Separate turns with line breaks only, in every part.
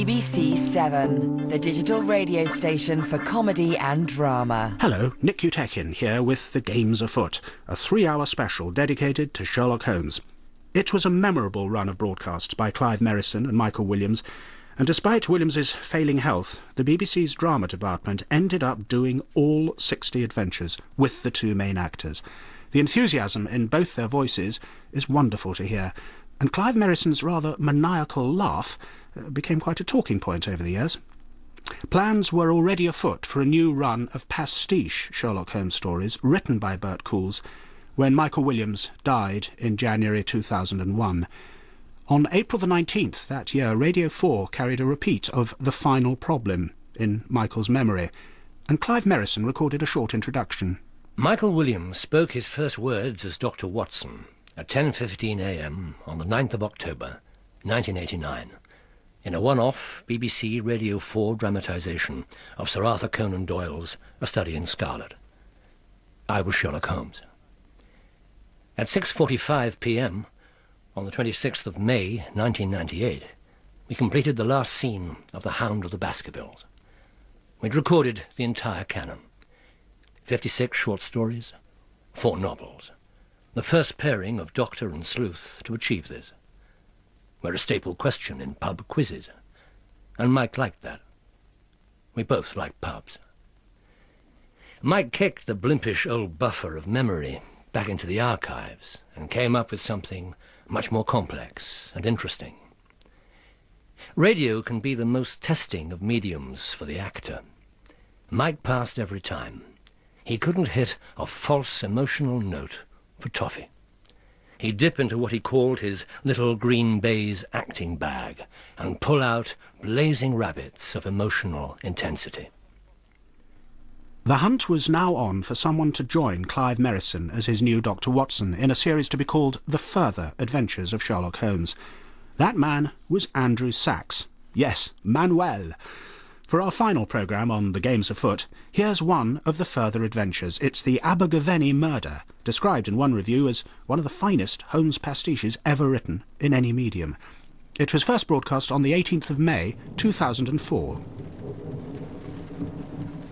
BBC 7, the digital radio station for comedy and drama.
Hello, Nick Utekin here with The Games Afoot, a 3-hour special dedicated to Sherlock Holmes. It was a memorable run of broadcasts by Clive Merrison and Michael Williams, and despite Williams's failing health, the BBC's drama department ended up doing all 60 adventures with the two main actors. The enthusiasm in both their voices is wonderful to hear, and Clive Merrison's rather maniacal laugh became quite a talking point over the years. Plans were already afoot for a new run of pastiche Sherlock Holmes stories written by Bert Coules when Michael Williams died in January 2001. On April the 19th that year, Radio 4 carried a repeat of The Final Problem in Michael's memory, and Clive Merrison recorded a short introduction.
Michael Williams spoke his first words as Dr. Watson at 10:15 a.m. on the 9th of October, 1989, in a one-off BBC Radio 4 dramatisation of Sir Arthur Conan Doyle's A Study in Scarlet. I was Sherlock Holmes. At 6:45 p.m. on the 26th of May, 1998, we completed the last scene of The Hound of the Baskervilles. We'd recorded the entire canon. 56 short stories, 4 novels. The first pairing of doctor and sleuth to achieve this. We're a staple question in pub quizzes, and Mike liked that. We both liked pubs. Mike kicked the blimpish old buffer of memory back into the archives and came up with something much more complex and interesting. Radio can be the most testing of mediums for the actor. Mike passed every time. He couldn't hit a false emotional note for toffee. He'd dip into what he called his little green baize acting bag and pull out blazing rabbits of emotional intensity.
The hunt was now on for someone to join Clive Merrison as his new Dr. Watson in a series to be called The Further Adventures of Sherlock Holmes. That man was Andrew Sachs. Yes, Manuel. For our final programme on The Games Afoot, here's one of the further adventures. It's the Abigaveni murder, described in one review as one of the finest Holmes pastiches ever written in any medium. It was first broadcast on the 18th of May, 2004.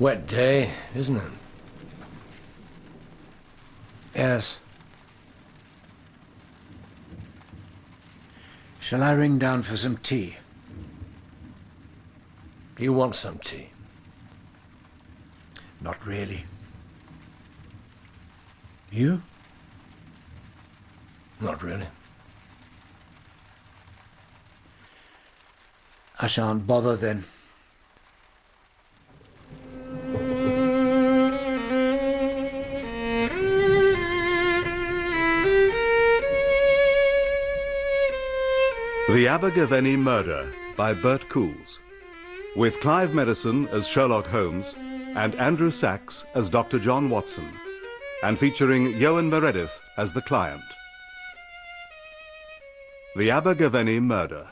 Wet day, isn't it?
Yes. Shall I ring down for some tea?
Do you want some tea?
Not really. You?
Not really.
I shan't bother then.
The Abigaveni Murder by Bert Coules, with Clive Merrison as Sherlock Holmes and Andrew Sachs as Dr. John Watson, and featuring Ioan Meredith as the client. The Abigaveni Murder.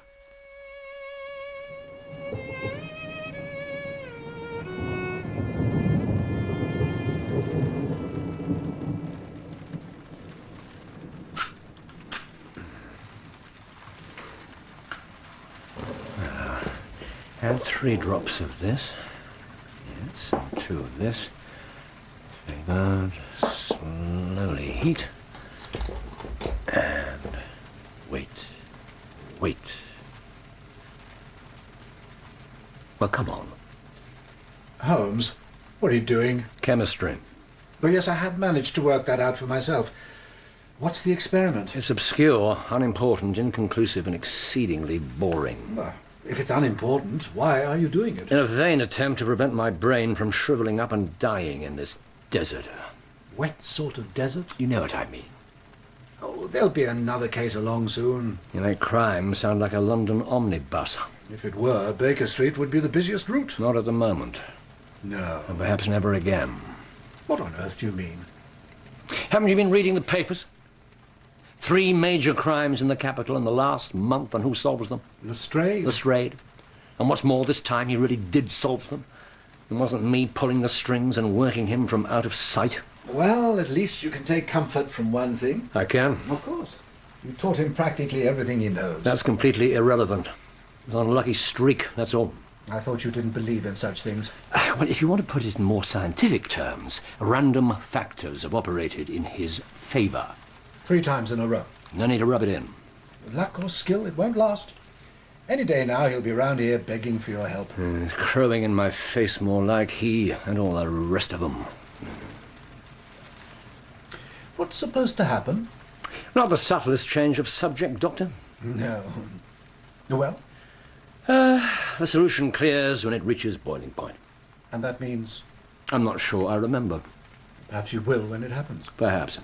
Add 3 drops of this. Yes, and 2 of this. Very good. Slowly heat. And wait. Wait. Well, come on.
Holmes, what are you doing?
Chemistry.
Well, yes, I had managed to work that out for myself. What's the experiment?
It's obscure, unimportant, inconclusive, and exceedingly boring.
Well, if it's unimportant, why are you doing it?
In a vain attempt to prevent my brain from shriveling up and dying in this desert.
Wet sort of desert?
You know what I mean.
Oh, there'll be another case along soon.
You make crime sound like a London omnibus.
If it were, Baker Street would be the busiest route.
Not at the moment.
No.
And perhaps never again.
What on earth do you mean?
Haven't you been reading the papers? 3 major crimes in the capital in the last month, and who solves them?
Lestrade?
Lestrade. And what's more, this time he really did solve them. It wasn't me pulling the strings and working him from out of sight.
Well, at least you can take comfort from one thing.
I can.
Of course. You taught him practically everything he knows.
That's completely irrelevant. It was an unlucky streak, that's all.
I thought you didn't believe in such things.
Well, if you want to put it in more scientific terms, random factors have operated in his favour.
3 times in a row.
No need to rub it in.
Luck or skill, it won't last. Any day now he'll be round here begging for your help.
Crowing in my face more like he and all the rest of them.
What's supposed to happen?
Not the subtlest change of subject, Doctor.
No. Well?
The solution clears when it reaches boiling point.
And that means?
I'm not sure I remember.
Perhaps you will when it happens.
Perhaps.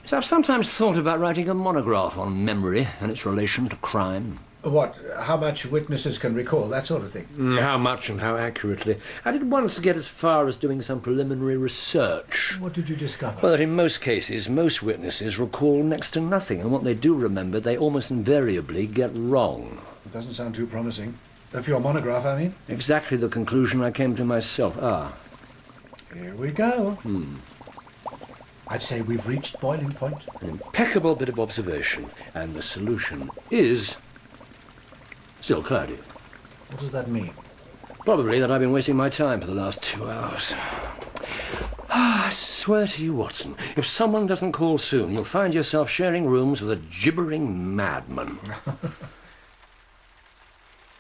So I've sometimes thought about writing a monograph on memory and its relation to crime.
What? How much witnesses can recall, that sort of thing?
How much and how accurately. I did once get as far as doing some preliminary research.
What did you discover?
Well, that in most cases, most witnesses recall next to nothing, and what they do remember, they almost invariably get wrong.
It doesn't sound too promising. For your monograph, I mean?
Exactly the conclusion I came to myself.
Here we go. I'd say we've reached boiling point.
An impeccable bit of observation, and the solution is still cloudy.
What does that mean?
Probably that I've been wasting my time for the last 2 hours. I swear to you, Watson, if someone doesn't call soon, you'll find yourself sharing rooms with a gibbering madman.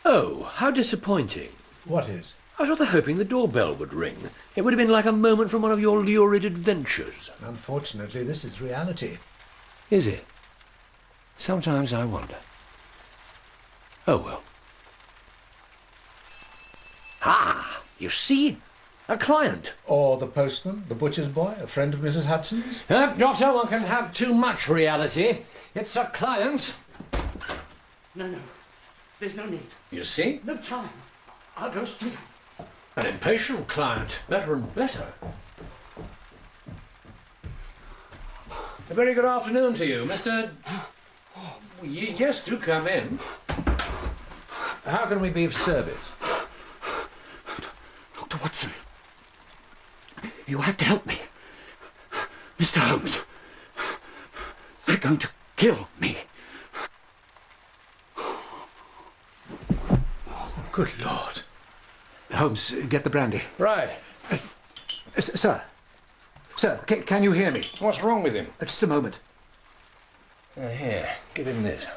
Oh, how disappointing.
What is?
I was rather hoping the doorbell would ring. It would have been like a moment from one of your lurid adventures.
Unfortunately, this is reality.
Is it? Sometimes I wonder. Oh, well. Ah, you see? A client.
Or the postman, the butcher's boy, a friend of Mrs. Hudson's?
Doctor, one can have too much reality. It's a client.
No. There's no need.
You see?
No time. I'll go straight.
An impatient client. Better and better. A very good afternoon to you, Mr. Yes, do come in. How can we be of service?
Dr. Watson, you have to help me. Mr. Holmes, they're going to kill me.
Good Lord. Holmes, get the brandy.
Right.
Sir, can you hear me?
What's wrong with him?
Just a moment.
Here, give him this.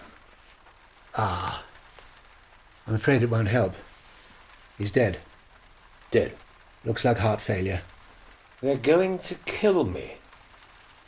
I'm afraid it won't help. He's dead.
Dead.
Looks like heart failure.
They're going to kill me.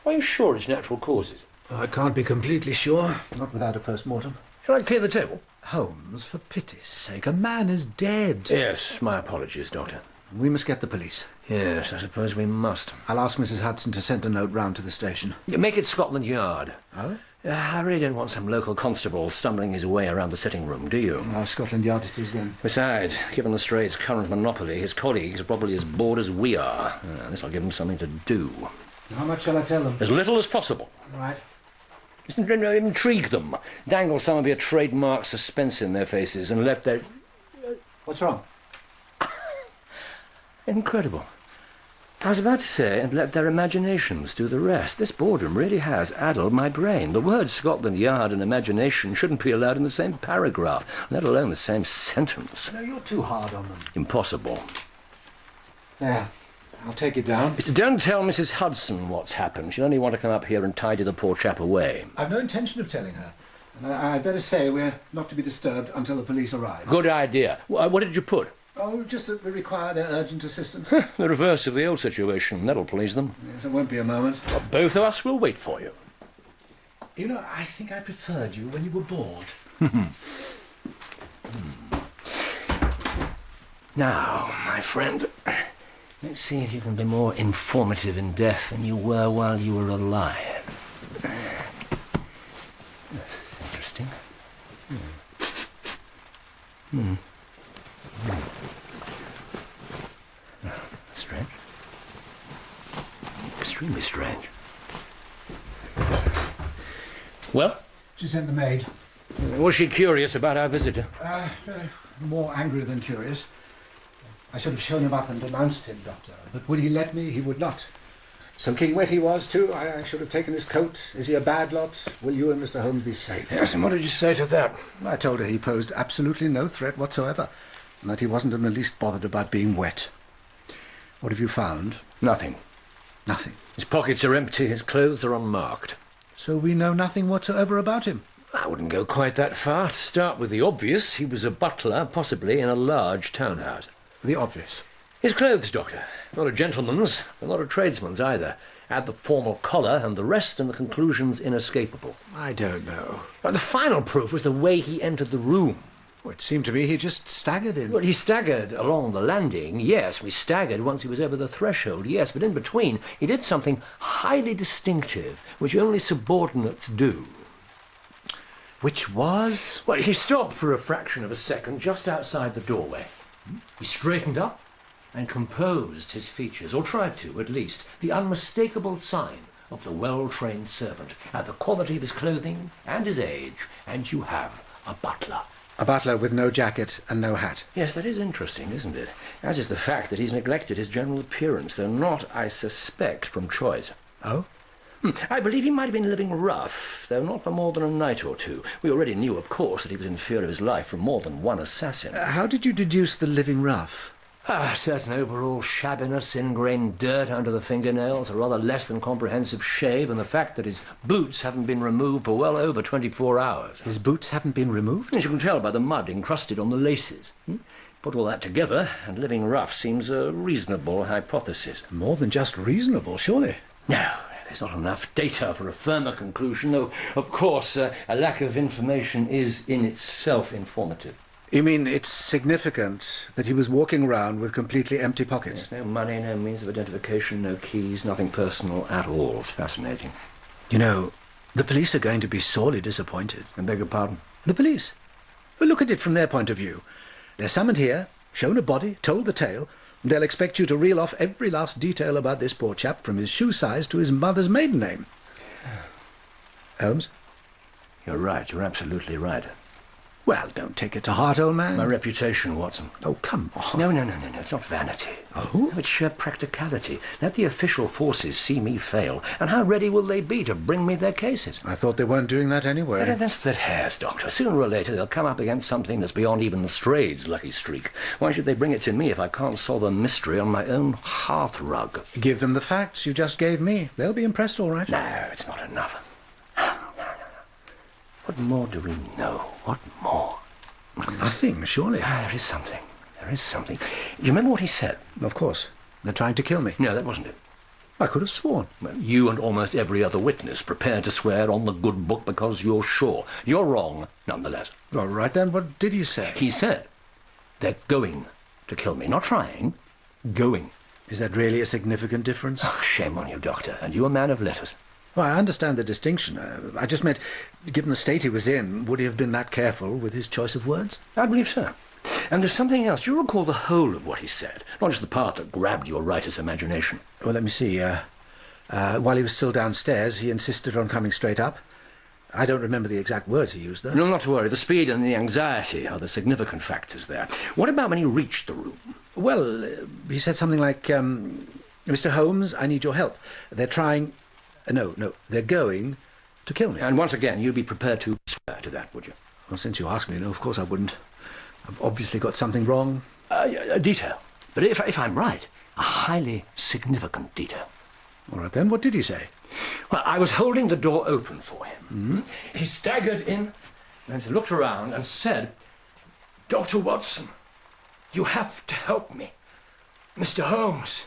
Are you sure it's natural causes?
I can't be completely sure. Not without a post-mortem.
Shall I clear the table?
Holmes, for pity's sake, a man is dead.
Yes, my apologies, Doctor.
We must get the police.
Yes, I suppose we must.
I'll ask Mrs. Hudson to send a note round to the station.
Make it Scotland Yard.
Oh?
I really don't want some local constable stumbling his way around the sitting room, do you?
Scotland Yard it is, then.
Besides, given the Strait's current monopoly, his colleagues are probably as bored as we are. This will give them something to do.
How much shall I tell them?
As little as possible.
All right.
Intrigue them. Dangle some of your trademark suspense in their faces and let their...
What's wrong?
Incredible. I was about to say, and let their imaginations do the rest. This boredom really has addled my brain. The words Scotland Yard and imagination shouldn't be allowed in the same paragraph, let alone the same sentence.
No, you're too hard on them.
Impossible.
There. I'll take it down.
Don't tell Mrs. Hudson what's happened. She'll only want to come up here and tidy the poor chap away.
I've no intention of telling her. And I'd better say we're not to be disturbed until the police arrive.
Good idea. What did you put?
Oh, just that we require their urgent assistance.
The reverse of the old situation. That'll please them.
Yes, it won't be a moment.
Well, both of us will wait for you.
You know, I think I preferred you when you were bored.
Now, my friend, let's see if you can be more informative in death than you were while you were alive. That's interesting. Strange. Extremely strange. Well?
She sent the maid.
Was she curious about our visitor?
More angry than curious. I should have shown him up and denounced him, Doctor. But would he let me? He would not. Soaking wet he was, too. I should have taken his coat. Is he a bad lot? Will you and Mr. Holmes be safe?
Yes, and what did you say to that?
I told her he posed absolutely no threat whatsoever, and that he wasn't in the least bothered about being wet. What have you found?
Nothing.
Nothing.
His pockets are empty, his clothes are unmarked.
So we know nothing whatsoever about him?
I wouldn't go quite that far. To start with the obvious, he was a butler, possibly in a large townhouse.
The obvious.
His clothes, Doctor. Not a gentleman's, but not a tradesman's either. Add the formal collar and the rest, and the conclusion's inescapable.
I don't know.
But the final proof was the way he entered the room.
Well, it seemed to me he just staggered in.
Well, he staggered along the landing, yes. We staggered once he was over the threshold, yes. But in between, he did something highly distinctive, which only subordinates do.
Which was?
Well, he stopped for a fraction of a second just outside the doorway. He straightened up and composed his features, or tried to, at least, the unmistakable sign of the well-trained servant. At the quality of his clothing and his age, and you have a butler.
A butler with no jacket and no hat.
Yes, that is interesting, isn't it? As is the fact that he's neglected his general appearance, though not, I suspect, from choice.
Oh?
I believe he might have been living rough, though not for more than a night or two. We already knew, of course, that he was in fear of his life from more than one assassin.
How did you deduce the living rough?
Certain overall shabbiness, ingrained dirt under the fingernails, a rather less than comprehensive shave, and the fact that his boots haven't been removed for well over 24 hours.
His boots haven't been removed?
As you can tell by the mud encrusted on the laces. Put all that together, and living rough seems a reasonable hypothesis.
More than just reasonable, surely.
No, there's not enough data for a firmer conclusion, though, of course, a lack of information is in itself informative.
You mean it's significant that he was walking around with completely empty pockets?
Yes, no money, no means of identification, no keys, nothing personal at all. It's fascinating.
You know, the police are going to be sorely disappointed.
I beg your pardon?
The police. Well, look at it from their point of view. They're summoned here, shown a body, told the tale. They'll expect you to reel off every last detail about this poor chap, from his shoe size to his mother's maiden name. Holmes?
You're right. You're absolutely right.
Well, don't take it to heart, old man.
My reputation, Watson.
Oh, come on.
No. It's not vanity.
Oh?
It's sheer practicality. Let the official forces see me fail, and how ready will they be to bring me their cases?
I thought they weren't doing that anyway.
Then split hairs, Doctor. Sooner or later, they'll come up against something that's beyond even the Strade's lucky streak. Why should they bring it to me if I can't solve a mystery on my own hearthrug?
Give them the facts you just gave me. They'll be impressed, all right.
No, it's not enough. No. What more do we know? What more?
Nothing, surely.
There is something. There is something. Do you remember what he said?
Of course. They're trying to kill me.
No, that wasn't it.
I could have sworn.
Well, you and almost every other witness prepared to swear on the good book because you're sure. You're wrong, nonetheless.
All right, then, what did he say?
He said, they're going to kill me. Not trying, going.
Is that really a significant difference?
Oh, shame on you, Doctor. And you a man of letters.
Well, I understand the distinction. I just meant, given the state he was in, would he have been that careful with his choice of words?
I believe so. And there's something else. Do you recall the whole of what he said? Not just the part that grabbed your writer's imagination.
Well, let me see. While he was still downstairs, he insisted on coming straight up. I don't remember the exact words he used, though.
No, not to worry. The speed and the anxiety are the significant factors there. What about when he reached the room?
Well, he said something like, Mr. Holmes, I need your help. They're trying... No, they're going to kill me.
And once again, you'd be prepared to swear to that, would you?
Well, since you ask me, no, of course I wouldn't. I've obviously got something wrong.
A detail. But if I'm right, a highly significant detail.
All right, then, what did he say?
Well, I was holding the door open for him. Mm-hmm. He staggered in, and he looked around and said, Dr. Watson, you have to help me. Mr. Holmes,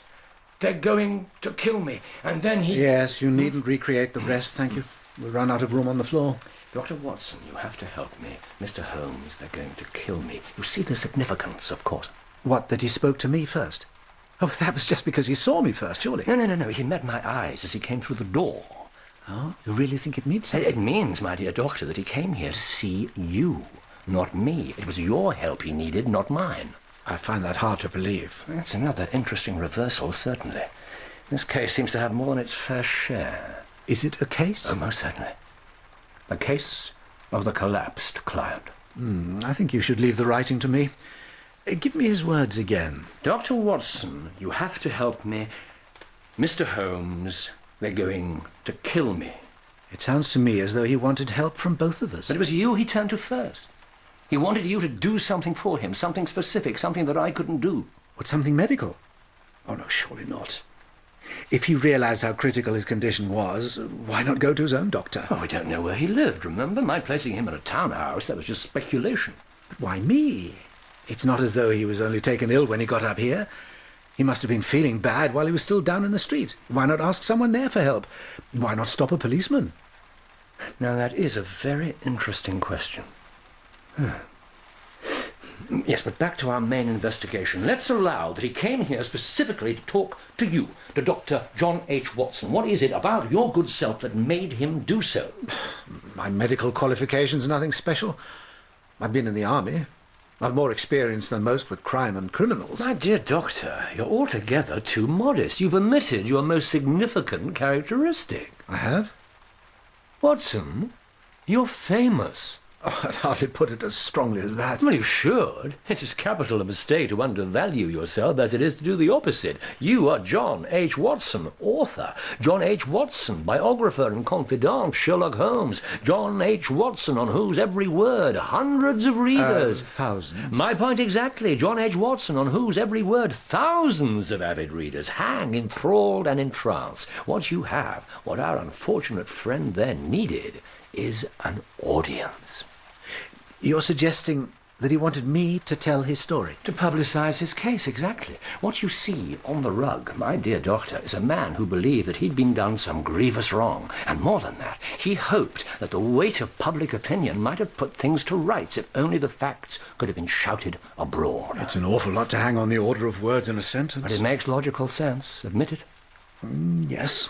they're going to kill me. And then he...
Yes, you needn't recreate the rest, thank you. We'll run out of room on the floor.
Dr. Watson, you have to help me. Mr. Holmes, they're going to kill me. You see the significance, of course.
What, that he spoke to me first? Oh, that was just because he saw me first, surely.
No. He met my eyes as he came through the door.
Oh, you really think it means something?
It means, my dear doctor, that he came here to see you, not me. It was your help he needed, not mine.
I find that hard to believe.
That's another interesting reversal, certainly. This case seems to have more than its fair share.
Is it a case?
Oh, most certainly. The case of the collapsed client.
I think you should leave the writing to me. Give me his words again.
Dr. Watson, you have to help me. Mr. Holmes, they're going to kill me.
It sounds to me as though he wanted help from both of us.
But it was you he turned to first. He wanted you to do something for him, something specific, something that I couldn't do.
What, something medical? Oh, no, surely not. If he realized how critical his condition was, why not go to his own doctor?
Oh, we don't know where he lived, remember? My placing him in a townhouse, that was just speculation.
But why me? It's not as though he was only taken ill when he got up here. He must have been feeling bad while he was still down in the street. Why not ask someone there for help? Why not stop a policeman?
Now, that is a very interesting question. Yes, but back to our main investigation. Let's allow that he came here specifically to talk to you, to Dr. John H. Watson. What is it about your good self that made him do so?
My medical qualifications are nothing special. I've been in the army. I've more experience than most with crime and criminals.
My dear doctor, you're altogether too modest. You've omitted your most significant characteristic.
I have?
Watson, you're famous.
Oh, I'd hardly put it as strongly as that.
Well, you should. It's as capital a mistake to undervalue yourself as it is to do the opposite. You are John H. Watson, author. John H. Watson, biographer and confidant of Sherlock Holmes. John H. Watson, on whose every word hundreds of readers...
Thousands.
My point exactly. John H. Watson, on whose every word thousands of avid readers hang enthralled and entranced. What you have, what our unfortunate friend there needed, is an audience.
You're suggesting that he wanted me to tell his story?
To publicise his case, exactly. What you see on the rug, my dear doctor, is a man who believed that he'd been done some grievous wrong. And more than that, he hoped that the weight of public opinion might have put things to rights if only the facts could have been shouted abroad.
It's an awful lot to hang on the order of words in a sentence.
But it makes logical sense, admit it.
Yes.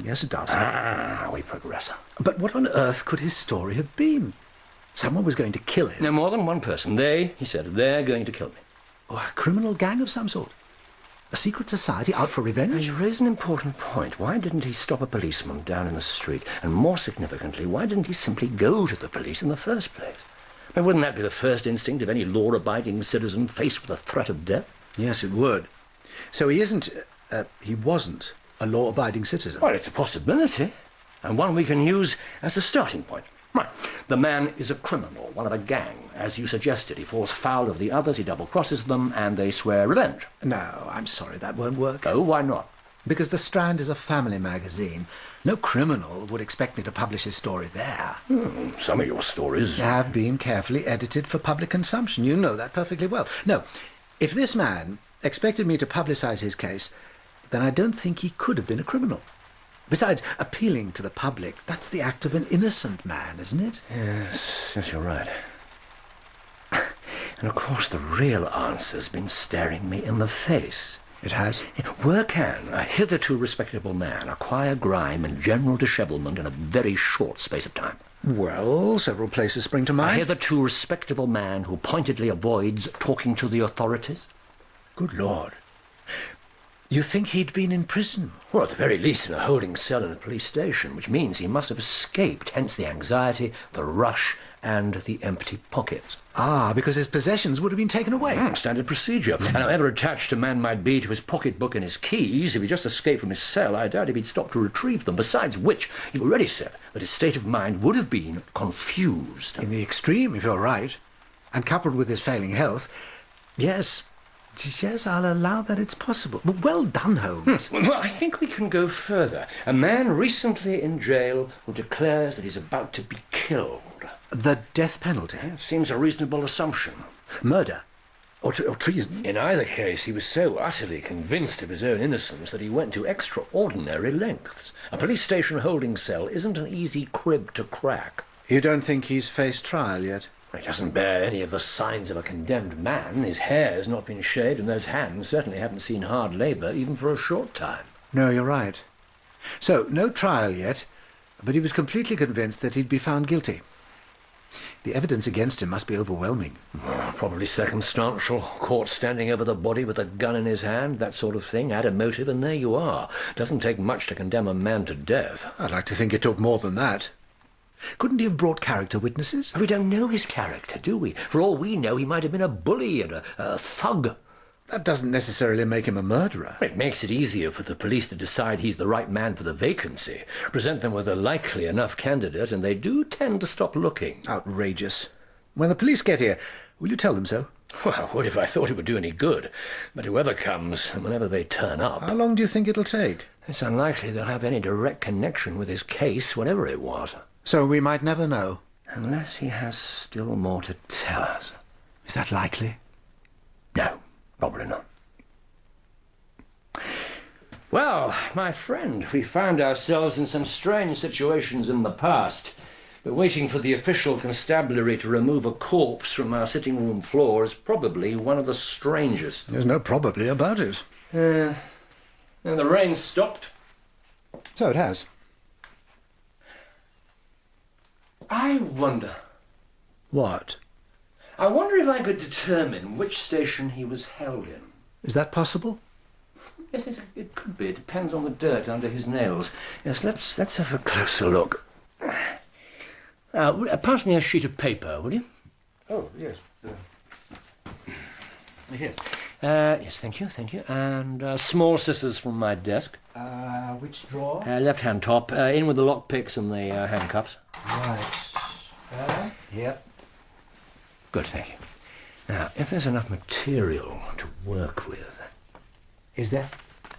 Yes, it does.
We progress.
But what on earth could his story have been? Someone was going to kill him.
No, more than one person. He said, they're going to kill me.
Oh, a criminal gang of some sort? A secret society out for
Now,
revenge?
you raise an important point. Why didn't he stop a policeman down in the street? And more significantly, why didn't he simply go to the police in the first place? I mean, wouldn't that be the first instinct of any law-abiding citizen faced with a threat of death?
Yes, it would. So he wasn't a law-abiding citizen?
Well, it's a possibility, and one we can use as a starting point. Right. The man is a criminal, one of a gang. As you suggested, he falls foul of the others, he double-crosses them, and they swear revenge.
No, I'm sorry, that won't work.
Oh, why not?
Because The Strand is a family magazine. No criminal would expect me to publish his story there.
Some of your stories...
Have been carefully edited for public consumption. You know that perfectly well. No, if this man expected me to publicise his case, then I don't think he could have been a criminal. Besides, appealing to the public, that's the act of an innocent man, isn't it?
Yes, you're right. And of course the real answer's been staring me in the face.
It has?
Where can a hitherto respectable man acquire grime and general dishevelment in a very short space of time?
Well, several places spring to
A
mind.
hitherto respectable man who pointedly avoids talking to the authorities?
Good Lord. You think he'd been in prison?
Well, at the very least in a holding cell in a police station, which means he must have escaped, hence the anxiety, the rush, and the empty pockets.
Ah, because his possessions would have been taken away.
Standard procedure. And however attached a man might be to his pocketbook and his keys, if he just escaped from his cell, I doubt if he'd stop to retrieve them. Besides which, you've already said that his state of mind would have been confused.
In the extreme, if you're right. And coupled with his failing health, yes, I'll allow that it's possible. Well done, Holmes.
Well, I think we can go further. A man recently in jail who declares that he's about to be killed.
The death penalty?
It seems a reasonable assumption.
Murder? Or treason?
In either case, he was so utterly convinced of his own innocence that he went to extraordinary lengths. A police station holding cell isn't an easy crib to crack.
You don't think he's faced trial yet?
He doesn't bear any of the signs of a condemned man. His hair's not been shaved, and those hands certainly haven't seen hard labour, even for a short time.
No, you're right. So, no trial yet, but he was completely convinced that he'd be found guilty. The evidence against him must be overwhelming.
Probably circumstantial. Caught standing over the body with a gun in his hand, that sort of thing. Add a motive, and there you are. Doesn't take much to condemn a man to death.
I'd like to think it took more than that. Couldn't he have brought character witnesses?
We don't know his character, do we? For all we know, he might have been a bully and a thug.
That doesn't necessarily make him a murderer.
It makes it easier for the police to decide he's the right man for the vacancy. Present them with a likely enough candidate, and they do tend to stop looking.
Outrageous. When the police get here, will you tell them so?
Well, I would if I thought it would do any good. But whoever comes, and whenever they turn up...
How long do you think it'll take?
It's unlikely they'll have any direct connection with his case, whatever it was.
So we might never know.
Unless he has still more to tell us.
Is that likely?
No, probably not. Well, my friend, we found ourselves in some strange situations in the past. But waiting for the official constabulary to remove a corpse from our sitting room floor is probably one of the strangest.
There's no probably about it.
And the rain stopped.
So it has.
I wonder...
What?
I wonder if I could determine which station he was held in.
Is that possible?
Yes, it could be. It depends on the dirt under his nails. Yes, let's have a closer look. Pass me a sheet of paper, will you?
Oh, yes. Here.
Yes, thank you. And small scissors from my desk.
Which drawer?
Left-hand top. In with the lockpicks and the handcuffs.
Right. Here.
Good, thank you. Now, if there's enough material to work with...
Is there?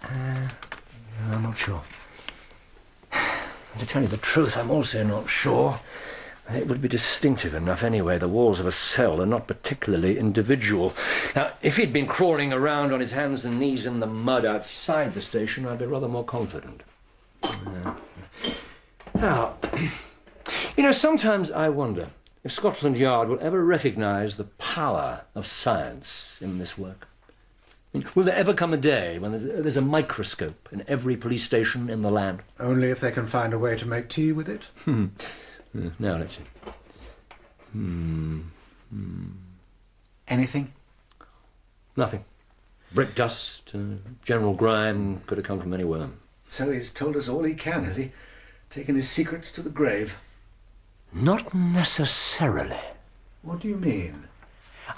I'm not sure. To tell you the truth, I'm also not sure. It would be distinctive enough anyway. The walls of a cell are not particularly individual. Now, if he'd been crawling around on his hands and knees in the mud outside the station, I'd be rather more confident. Now, sometimes I wonder if Scotland Yard will ever recognise the power of science in this work. Will there ever come a day when there's a microscope in every police station in the land?
Only if they can find a way to make tea with it.
Now, let's see.
Anything?
Nothing. Brick dust, general grime, could have come from anywhere.
So he's told us all he can, has he? Taken his secrets to the grave.
Not necessarily.
What do you mean?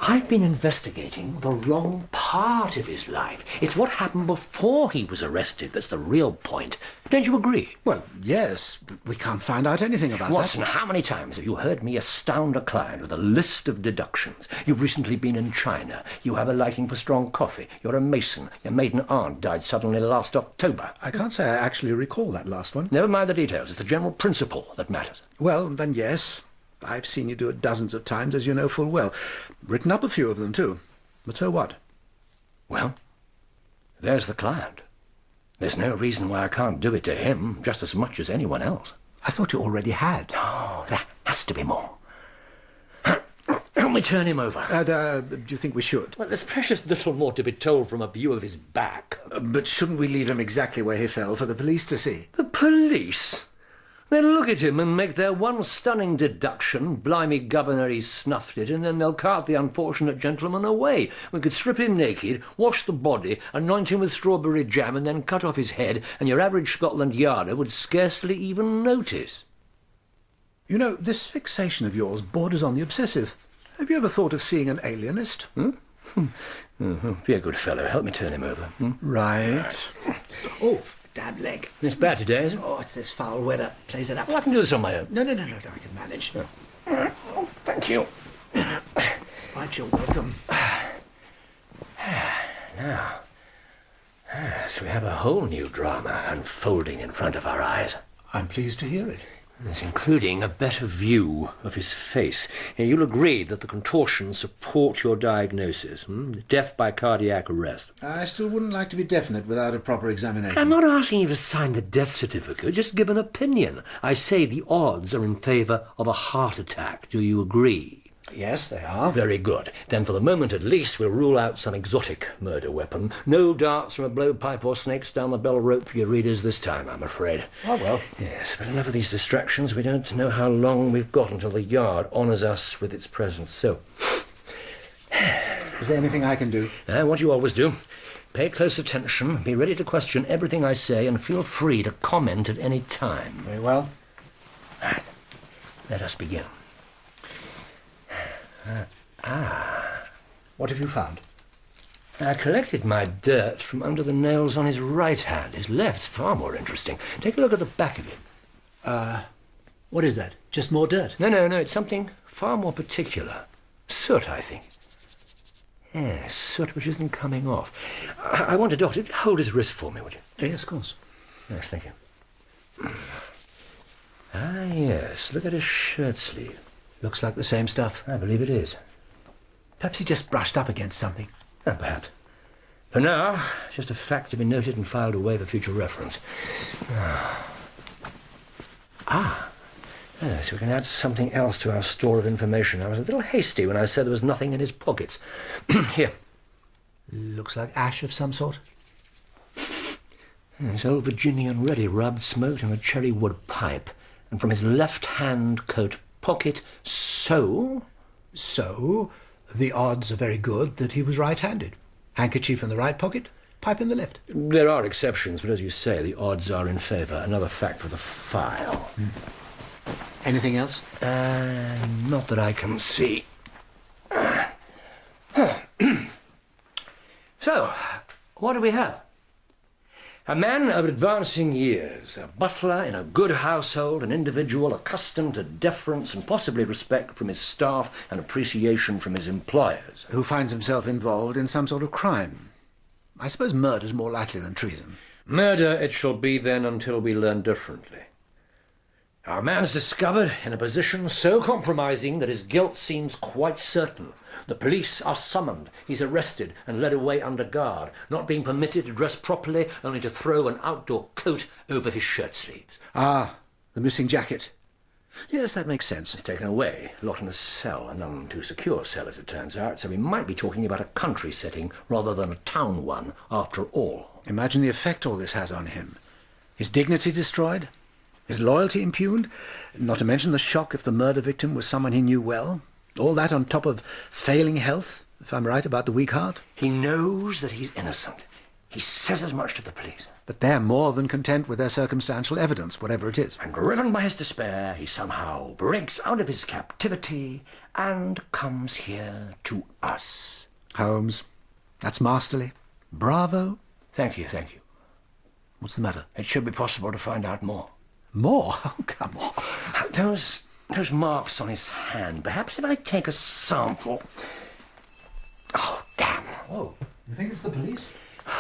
I've been investigating the wrong part of his life. It's what happened before he was arrested that's the real point. Don't you agree?
Well, yes, but we can't find out anything about
Watson,
that.
how many times have you heard me astound a client with a list of deductions? You've recently been in China. You have a liking for strong coffee. You're a mason. Your maiden aunt died suddenly last October.
I can't say I actually recall that last one.
Never mind the details. It's the general principle that matters.
Well, then yes. I've seen you do it dozens of times, as you know full well. Written up a few of them, too. But so what?
Well, there's the client. There's no reason why I can't do it to him just as much as anyone else.
I thought you already had.
Oh, there has to be more. Help me turn him over.
Do you think we should?
Well, there's precious little more to be told from a view of his back.
But shouldn't we leave him exactly where he fell for the police to see?
The police? They'll look at him and make their one stunning deduction, blimey governor, he snuffed it, and then they'll cart the unfortunate gentleman away. We could strip him naked, wash the body, anoint him with strawberry jam, and then cut off his head, and your average Scotland Yarder would scarcely even notice.
You know, this fixation of yours borders on the obsessive. Have you ever thought of seeing an alienist?
Be a good fellow. Help me turn him over.
Right. Oh, damn leg.
It's bad today, is it?
Oh, it's this foul weather. Plays it up.
Well, I can do this on my own.
No, I can manage.
Oh, thank you.
Right, you're welcome.
Now, so we have a whole new drama unfolding in front of our eyes.
I'm pleased to hear it.
It's including a better view of his face. You'll agree that the contortions support your diagnosis. Death by cardiac arrest.
I still wouldn't like to be definite without a proper examination.
I'm not asking you to sign the death certificate, just give an opinion. I say the odds are in favour of a heart attack. Do you agree?
Yes, they are.
Very good. Then for the moment at least we'll rule out some exotic murder weapon. No darts from a blowpipe or snakes down the bell rope for your readers this time, I'm afraid.
Oh, well.
Yes, but enough of these distractions. We don't know how long we've got until the Yard honours us with its presence. So,
is there anything I can do?
What you always do. Pay close attention, be ready to question everything I say, and feel free to comment at any time.
Very well.
Right. Let us begin.
What have you found?
I collected my dirt from under the nails on his right hand. His left's far more interesting. Take a look at the back of it.
What is that? Just more dirt?
No, it's something far more particular. Soot, I think. Yes, soot which isn't coming off. I want a doctor to hold his wrist for me, would you?
Yes, of course.
Yes, thank you. Ah, yes, look at his shirt sleeve.
Looks like the same stuff.
I believe it is.
Perhaps he just brushed up against something.
Perhaps. For now, it's just a fact to be noted and filed away for future reference. Yes, we can add something else to our store of information. I was a little hasty when I said there was nothing in his pockets. Here.
Looks like ash of some sort.
His old Virginian ready rubbed, smoked in a cherry wood pipe, and from his left-hand coat pocket, So, the odds are very good that he was right-handed. Handkerchief in the right pocket, pipe in the left. There are exceptions, but as you say, the odds are in favour. Another fact for the file.
Anything else?
Not that I can see. So, what do we have? A man of advancing years, a butler in a good household, an individual accustomed to deference and possibly respect from his staff and appreciation from his employers.
Who finds himself involved in some sort of crime. I suppose murder's more likely than treason.
Murder it shall be then until we learn differently. Our man's discovered in a position so compromising that his guilt seems quite certain. The police are summoned. He's arrested and led away under guard, not being permitted to dress properly, only to throw an outdoor coat over his shirt sleeves.
Ah, the missing jacket. Yes, that makes sense.
It's taken away, locked in a cell, a none too secure cell as it turns out, so we might be talking about a country setting rather than a town one, after all.
Imagine the effect all this has on him. His dignity destroyed, his loyalty impugned, not to mention the shock if the murder victim was someone he knew well. All that on top of failing health, if I'm right about the weak heart.
He knows that he's innocent. He says as much to the police.
But they're more than content with their circumstantial evidence, whatever it is.
And driven by his despair, he somehow breaks out of his captivity and comes here to us.
Holmes, that's masterly. Bravo.
Thank you.
What's the matter?
It should be possible to find out more.
More? Oh, come on.
Those marks on his hand. Perhaps if I take a sample... Oh, damn.
Oh, you think it's the police?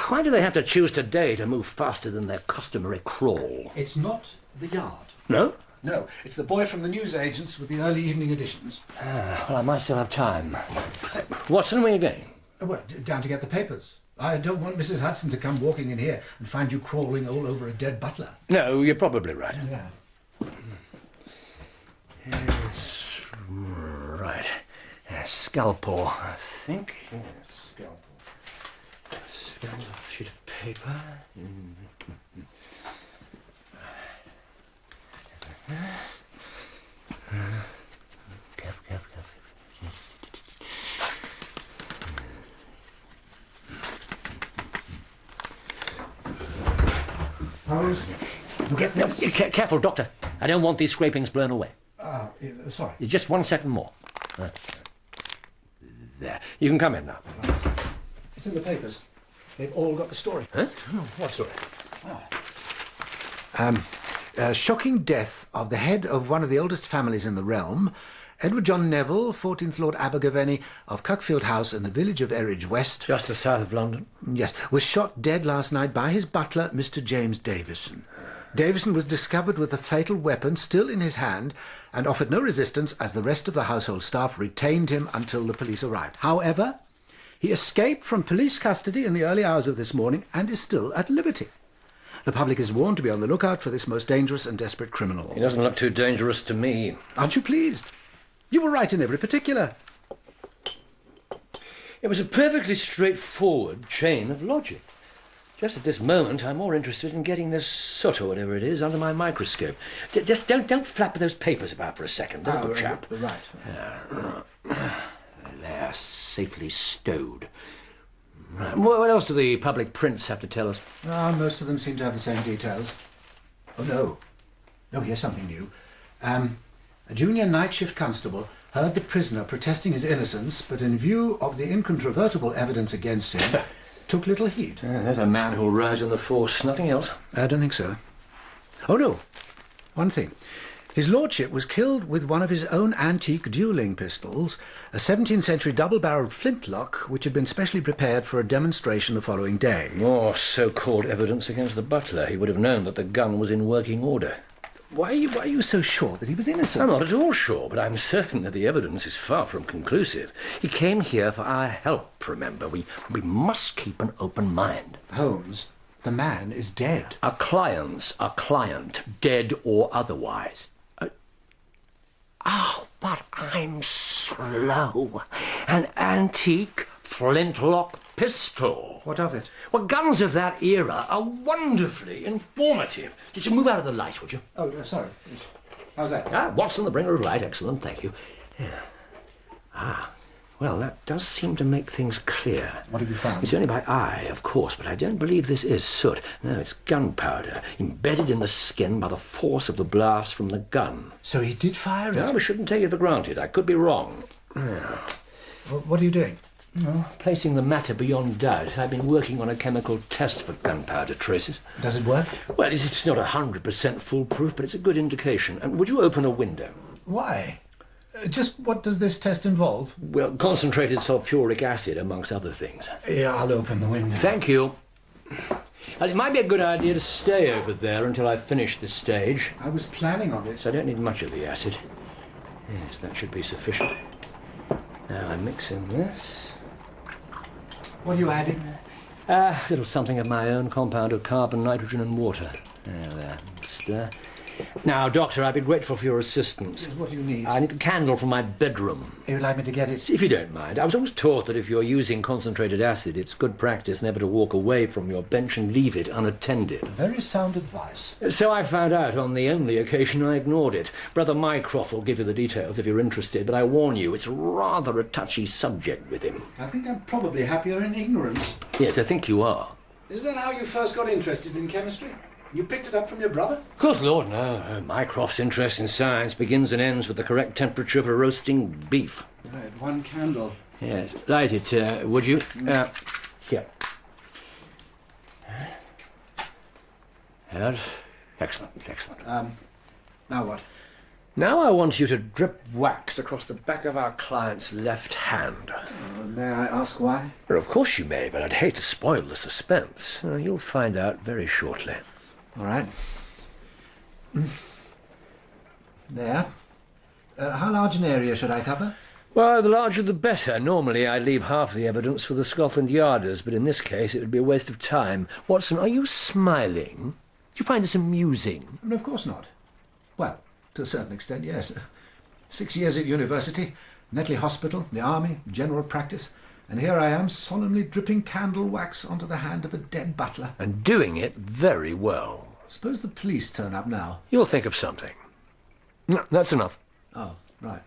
Why do they have to choose today to move faster than their customary crawl?
It's not the Yard.
No?
No, it's the boy from the newsagents with the early evening editions.
Well, I might still have time. Watson, where are you going?
Well, down to get the papers. I don't want Mrs. Hudson to come walking in here and find you crawling all over a dead butler.
No, you're probably right.
Yeah.
Yes, right. Scalpel, I think. Yes, scalpel. Sheet of paper. Careful.
Holmes?
Careful, Doctor. I don't want these scrapings blown away.
Sorry.
Just 1 second more. There. You can come in now.
It's in the papers. They've all got the story.
Huh? What story?
Shocking death of the head of one of the oldest families in the realm, Edward John Neville, 14th Lord Abigaveni of Cuckfield House in the village of Eridge West.
Just the south of London?
Yes, was shot dead last night by his butler, Mr. James Davison. Davison was discovered with the fatal weapon still in his hand and offered no resistance as the rest of the household staff retained him until the police arrived. However, he escaped from police custody in the early hours of this morning and is still at liberty. The public is warned to be on the lookout for this most dangerous and desperate criminal.
He doesn't look too dangerous to me.
Aren't you pleased? You were right in every particular.
It was a perfectly straightforward chain of logic. Just at this moment, I'm more interested in getting this soot or whatever it is under my microscope. Just don't flap those papers about for a second, little chap.
Right.
They're safely stowed. What else do the public prints have to tell us?
Most of them seem to have the same details. Oh, no. No, here's something new. A junior night shift constable heard the prisoner protesting his innocence, but in view of the incontrovertible evidence against him, took little heed.
There's a man who'll rise in the force, nothing else.
I don't think so. Oh, no. One thing. His lordship was killed with one of his own antique duelling pistols, a 17th century double-barrelled flintlock which had been specially prepared for a demonstration the following day.
More so-called evidence against the butler. He would have known that the gun was in working order.
Why are you so sure that he was innocent?
I'm not at all sure, but I'm certain that the evidence is far from conclusive. He came here for our help, remember. We must keep an open mind.
Holmes, the man is dead.
A client's a client, dead or otherwise. Oh, but I'm slow. An antique flintlock pistol.
What of it?
Well, guns of that era are wonderfully informative. Just move out of the light, would you?
Oh, sorry. How's that?
Watson, the bringer of light. Excellent, thank you. Yeah. Well, that does seem to make things clear.
What have you found?
It's only by eye, of course, but I don't believe this is soot. No, it's gunpowder, embedded in the skin by the force of the blast from the gun.
So he did fire it?
No, we shouldn't take it for granted. I could be wrong. Yeah.
What are you doing?
Placing the matter beyond doubt. I've been working on a chemical test for gunpowder traces.
Does it work?
Well, it's not 100% foolproof, but it's a good indication. And would you open a window?
Why? Just what does this test involve?
Well, concentrated sulfuric acid, amongst other things.
Yeah, I'll open the window.
Thank you. Well, it might be a good idea to stay over there until I finish this stage.
I was planning on it.
So I don't need much of the acid. Yes, that should be sufficient. Now I'm mixing this.
What are you adding?
A little something of my own compound of carbon, nitrogen and water. There. Stir. Now, Doctor, I'd be grateful for your assistance.
What do you need?
I need a candle from my bedroom.
You'd like me to get it?
If you don't mind. I was always taught that if you're using concentrated acid, it's good practice never to walk away from your bench and leave it unattended.
Very sound advice.
So I found out on the only occasion I ignored it. Brother Mycroft will give you the details if you're interested, but I warn you, it's rather a touchy subject with him.
I think I'm probably happier in ignorance.
Yes, I think you are.
Is that how you first got interested in chemistry? You picked it up from your brother?
Good Lord, no. Mycroft's interest in science begins and ends with the correct temperature for roasting beef.
Right, one candle.
Yes, light it, would you? Here. There. Excellent.
Now what?
Now I want you to drip wax across the back of our client's left hand.
May I ask why?
Well, of course you may, but I'd hate to spoil the suspense. You'll find out very shortly.
All right. There. How large an area should I cover?
Well, the larger the better. Normally I leave half the evidence for the Scotland Yarders, but in this case it would be a waste of time. Watson, are you smiling? Do you find this amusing?
Of course not. Well, to a certain extent, yes. 6 years at university, Netley Hospital, the army, general practice, and here I am solemnly dripping candle wax onto the hand of a dead butler.
And doing it very well.
Suppose the police turn up now.
You'll think of something. No, that's enough.
Oh, right.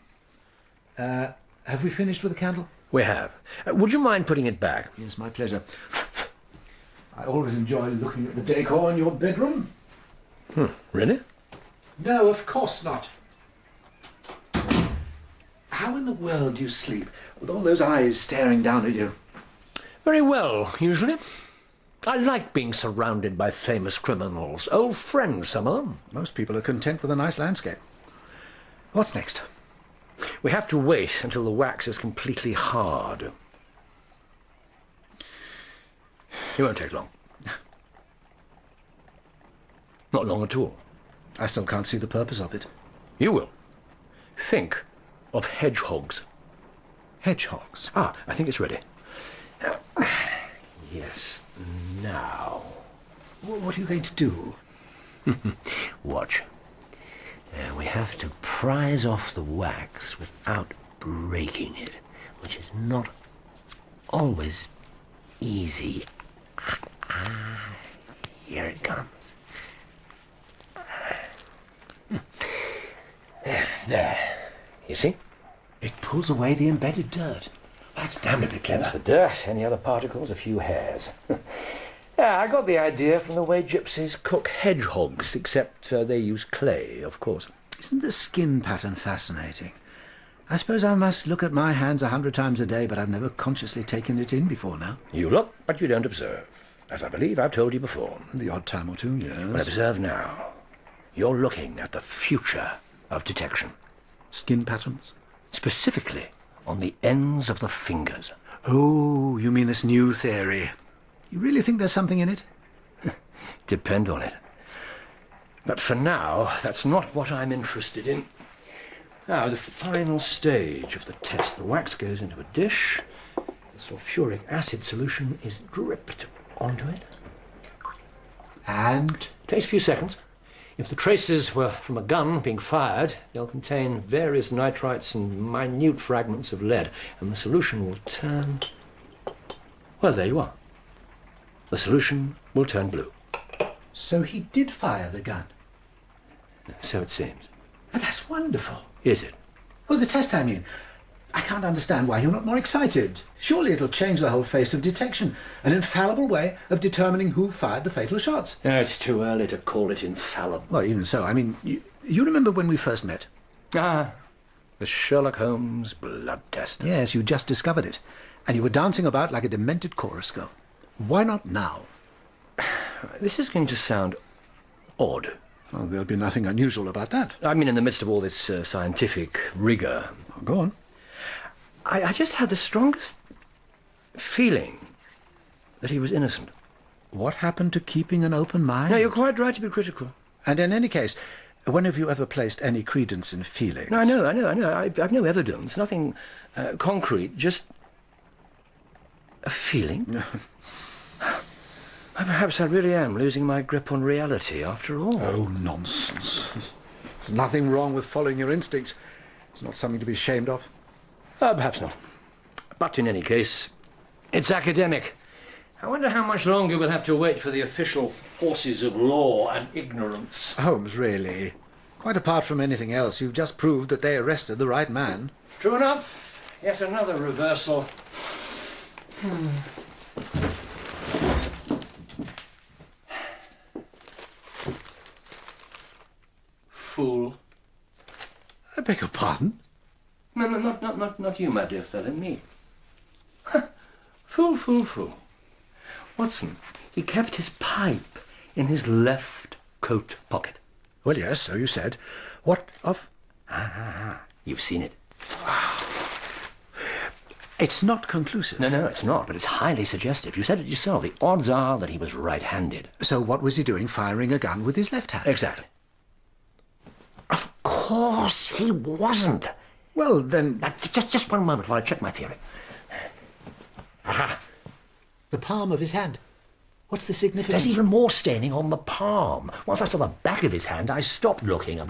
Have we finished with the candle?
We have. Would you mind putting it back?
Yes, my pleasure. I always enjoy looking at the decor in your bedroom.
Really?
No, of course not. How in the world do you sleep with all those eyes staring down at you?
Very well, usually. I like being surrounded by famous criminals. Old friends, some of them.
Most people are content with a nice landscape. What's next?
We have to wait until the wax is completely hard. It won't take long. Not long at all.
I still can't see the purpose of it.
You will. Think of hedgehogs.
Hedgehogs?
I think it's ready. Yes, now.
What are you going to do?
Watch. We have to prise off the wax without breaking it, which is not always easy. Here it comes. There. You see?
It pulls away the embedded dirt. That's damnably clever.
The dirt, any other particles, a few hairs. Yeah, I got the idea from the way gypsies cook hedgehogs, except they use clay, of course.
Isn't the skin pattern fascinating? I suppose I must look at my hands 100 times a day, but I've never consciously taken it in before now.
You look, but you don't observe, as I believe I've told you before.
The odd time or two, yes.
But observe now. You're looking at the future of detection.
Skin patterns?
Specifically on the ends of the fingers.
Oh, you mean this new theory. You really think there's something in it?
Depend on it. But for now, that's not what I'm interested in. Now, the final stage of the test. The wax goes into a dish. The sulfuric acid solution is dripped onto it.
And?
Takes a few seconds. If the traces were from a gun being fired, they'll contain various nitrites and minute fragments of lead, and the solution will turn... Well, there you are. The solution will turn blue.
So he did fire the gun?
So it seems.
But that's wonderful.
Is it?
Oh, the test, I mean. I can't understand why you're not more excited. Surely it'll change the whole face of detection. An infallible way of determining who fired the fatal shots.
No, it's too early to call it infallible.
Well, even so, I mean, you remember when we first met?
Ah, the Sherlock Holmes blood test.
Yes, you just discovered it. And you were dancing about like a demented chorus girl. Why not now?
This is going to sound odd.
Oh, there'll be nothing unusual about that.
I mean, in the midst of all this scientific rigour.
Oh, go on.
I just had the strongest feeling that he was innocent.
What happened to keeping an open mind?
No, you're quite right to be critical.
And in any case, when have you ever placed any credence in feelings?
No, I know. I've no evidence, nothing concrete, just a feeling. Perhaps I really am losing my grip on reality after all.
Oh, nonsense. There's nothing wrong with following your instincts. It's not something to be ashamed of.
Perhaps not. But in any case, it's academic. I wonder how much longer we'll have to wait for the official forces of law and ignorance.
Holmes, really? Quite apart from anything else, you've just proved that they arrested the right man.
True enough. Yet another reversal. Fool.
I beg your pardon?
No, not you, my dear fellow, me. Fool. Watson, he kept his pipe in his left coat pocket.
Well, yes, so you said. What of...
You've seen it.
It's not conclusive.
No, it's not, but it's highly suggestive. You said it yourself. The odds are that he was right-handed.
So what was he doing firing a gun with his left hand?
Exactly. Of course he wasn't.
Well, then...
Now, just one moment while I check my theory. Aha!
The palm of his hand. What's the significance?
There's even more staining on the palm. Once I saw the back of his hand, I stopped looking. A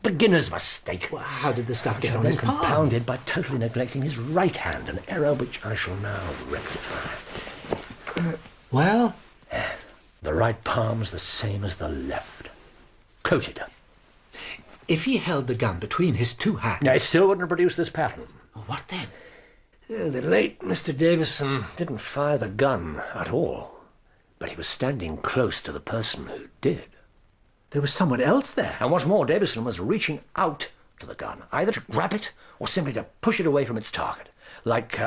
beginner's mistake.
Well, how did the stuff get on
Then
his palm?
compounded by totally neglecting his right hand, an error which I shall now rectify.
Well?
The right palm's the same as the left. Coated.
If he held the gun between his two hands...
Now, it still wouldn't produce this pattern.
What then?
The late Mr. Davison didn't fire the gun at all, but he was standing close to the person who did.
There was someone else there.
And what's more, Davison was reaching out to the gun, either to grab it or simply to push it away from its target. Like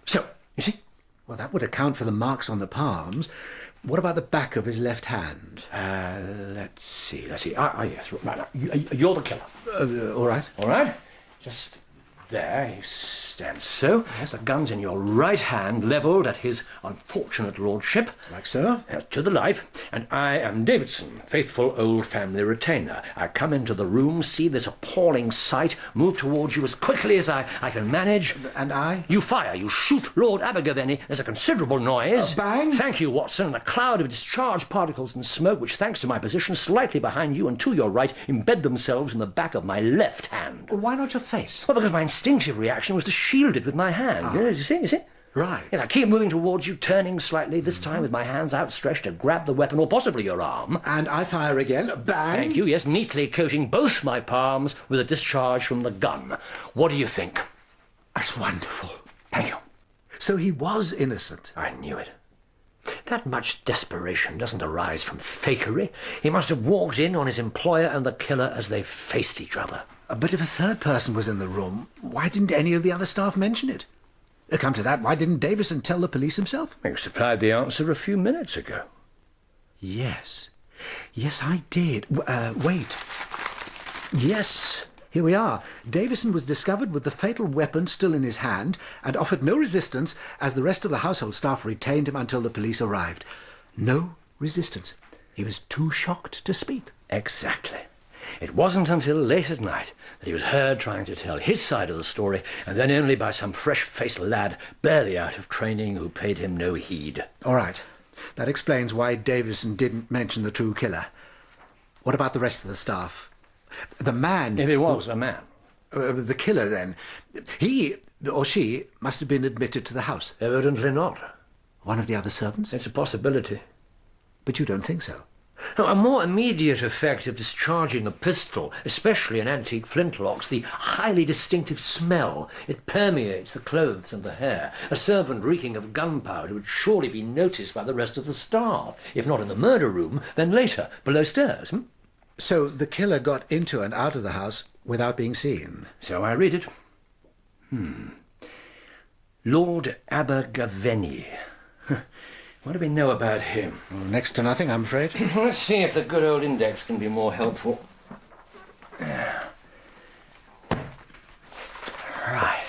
so, you see?
Well, that would account for the marks on the palms. What about the back of his left hand?
Let's see. Yes, right. You're the killer.
All right.
All right? Just there, you stand so. Yes, the gun's in your right hand, levelled at his unfortunate lordship.
Like so?
To the life. And I am Davidson, faithful old family retainer. I come into the room, see this appalling sight, move towards you as quickly as I can manage.
And I?
You fire, you shoot Lord Abigaveni. There's a considerable noise.
Bang?
Thank you, Watson. And a cloud of discharged particles and smoke, which, thanks to my position slightly behind you and to your right, embed themselves in the back of my left hand.
Why not your face?
Well, because my instinctive reaction was to shield it with my hand. You see?
Right.
Yes, I keep moving towards you, turning slightly, this time with my hands outstretched to grab the weapon, or possibly your arm.
And I fire again. Bang!
Thank you, yes, neatly coating both my palms with a discharge from the gun. What do you think?
That's wonderful.
Thank you.
So he was innocent.
I knew it. That much desperation doesn't arise from fakery. He must have walked in on his employer and the killer as they faced each other.
But if a third person was in the room, why didn't any of the other staff mention it? Come to that, why didn't Davison tell the police himself?
You supplied the answer a few minutes ago.
Yes. Yes, I did. Wait. Yes, here we are. Davison was discovered with the fatal weapon still in his hand and offered no resistance as the rest of the household staff retained him until the police arrived. No resistance. He was too shocked to speak.
Exactly. It wasn't until late at night that he was heard trying to tell his side of the story, and then only by some fresh-faced lad barely out of training who paid him no heed.
All right. That explains why Davison didn't mention the true killer. What about the rest of the staff? The man...
If it was a man.
The killer, then. He, or she, must have been admitted to the house.
Evidently not.
One of the other servants?
It's a possibility.
But you don't think so?
No, a more immediate effect of discharging a pistol, especially in antique flintlocks, the highly distinctive smell. It permeates the clothes and the hair. A servant reeking of gunpowder would surely be noticed by the rest of the staff, if not in the murder room, then later, below stairs.
So the killer got into and out of the house without being seen?
So I read it. Lord Abigaveni. What do we know about him?
Well, next to nothing, I'm afraid.
Let's see if the good old index can be more helpful. Right.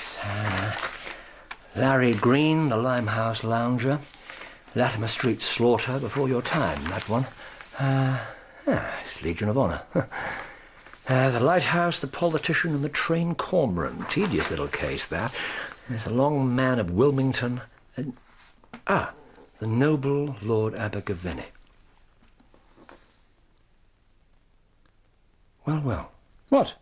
Larry Green, the Limehouse lounger. Latimer Street slaughter before your time, that one. It's Legion of Honour. The lighthouse, the politician, and the train cormorant. Tedious little case, that. There's the long man of Wilmington. And... the noble Lord Abigaveni. Well.
What?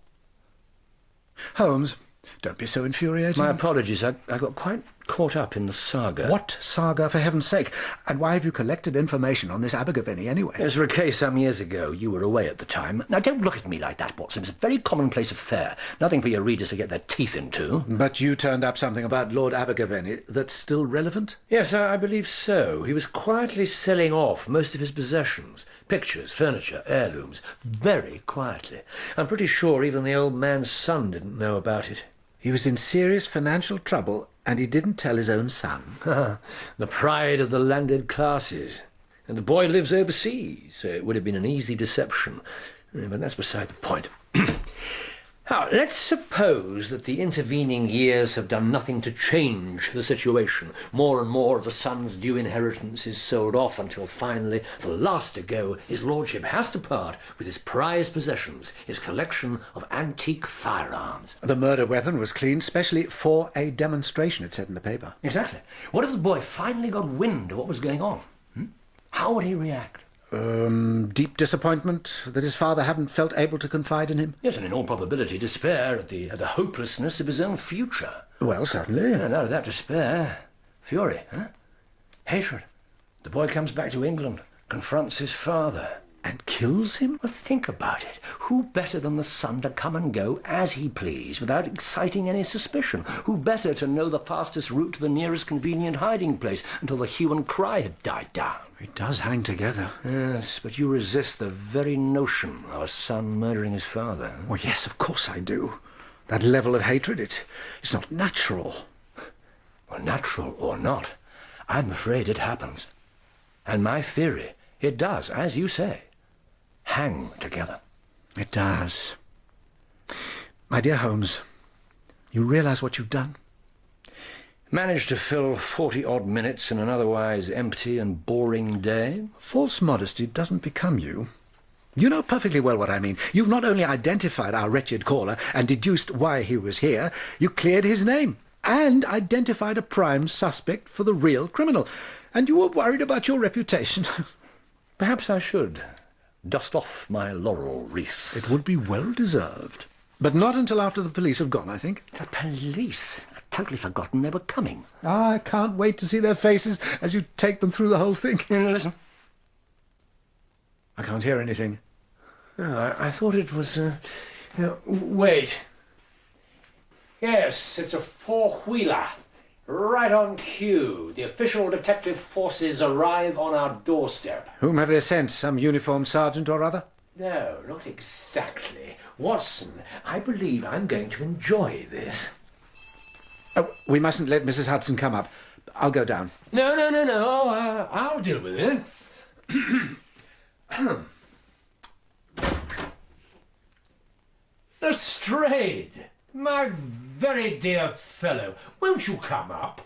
Holmes, don't be so infuriating.
My apologies. I got quite caught up in the saga.
What saga, for heaven's sake? And why have you collected information on this Abigaveni anyway?
It was for a case some years ago. You were away at the time. Now, don't look at me like that, Watson. It's a very commonplace affair. Nothing for your readers to get their teeth into.
But you turned up something about Lord Abigaveni that's still relevant?
Yes, I believe so. He was quietly selling off most of his possessions. Pictures, furniture, heirlooms. Very quietly. I'm pretty sure even the old man's son didn't know about it.
He was in serious financial trouble, and he didn't tell his own son.
The pride of the landed classes. And the boy lives overseas, so it would have been an easy deception. But that's beside the point. Now, let's suppose that the intervening years have done nothing to change the situation. More and more of the son's due inheritance is sold off until finally, the last to go, his lordship has to part with his prized possessions, his collection of antique firearms.
The murder weapon was cleaned specially for a demonstration, it said in the paper.
Exactly. What if the boy finally got wind of what was going on? How would he react?
Deep disappointment that his father hadn't felt able to confide in him?
Yes, and in all probability despair at the hopelessness of his own future.
Well, certainly.
And out of that despair, fury, hatred. The boy comes back to England, confronts his father.
And kills him?
Well, think about it. Who better than the son to come and go as he pleased without exciting any suspicion? Who better to know the fastest route to the nearest convenient hiding place until the hue and cry had died down?
It does hang together.
Yes, but you resist the very notion of a son murdering his father.
Well, yes, of course I do. That level of hatred, it's not natural.
Well, natural or not, I'm afraid it happens. And my theory, it does, as you say, hang together.
It does. My dear Holmes, you realise what you've done?
Managed to fill 40-odd minutes in an otherwise empty and boring day?
False modesty doesn't become you. You know perfectly well what I mean. You've not only identified our wretched caller and deduced why he was here, you cleared his name and identified a prime suspect for the real criminal. And you were worried about your reputation.
Perhaps I should dust off my laurel wreath.
It would be well deserved. But not until after the police have gone, I think.
The police? I'd totally forgotten they were coming.
I can't wait to see their faces as you take them through the whole thing.
Listen.
I can't hear anything.
Oh, I thought it was... wait. Yes, it's a four-wheeler. Right on cue. The official detective forces arrive on our doorstep.
Whom have they sent? Some uniformed sergeant or other?
No, not exactly. Watson, I believe I'm going to enjoy this.
Oh, we mustn't let Mrs. Hudson come up. I'll go down.
No. I'll deal with it. Lestrade, my very dear fellow, won't you come up?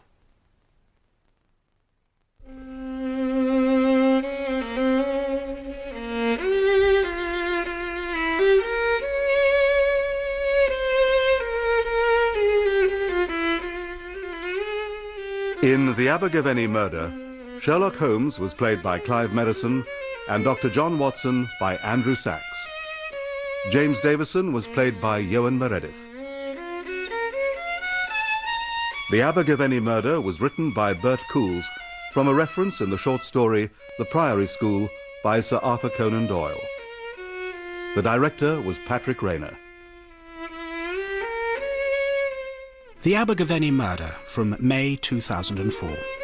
In The Abigaveni Murder, Sherlock Holmes was played by Clive Merrison and Dr. John Watson by Andrew Sachs. James Davison was played by Ewan Meredith. The Abigaveni Murder was written by Bert Coules from a reference in the short story The Priory School by Sir Arthur Conan Doyle. The director was Patrick Rayner.
The Abigaveni Murder from May 2004.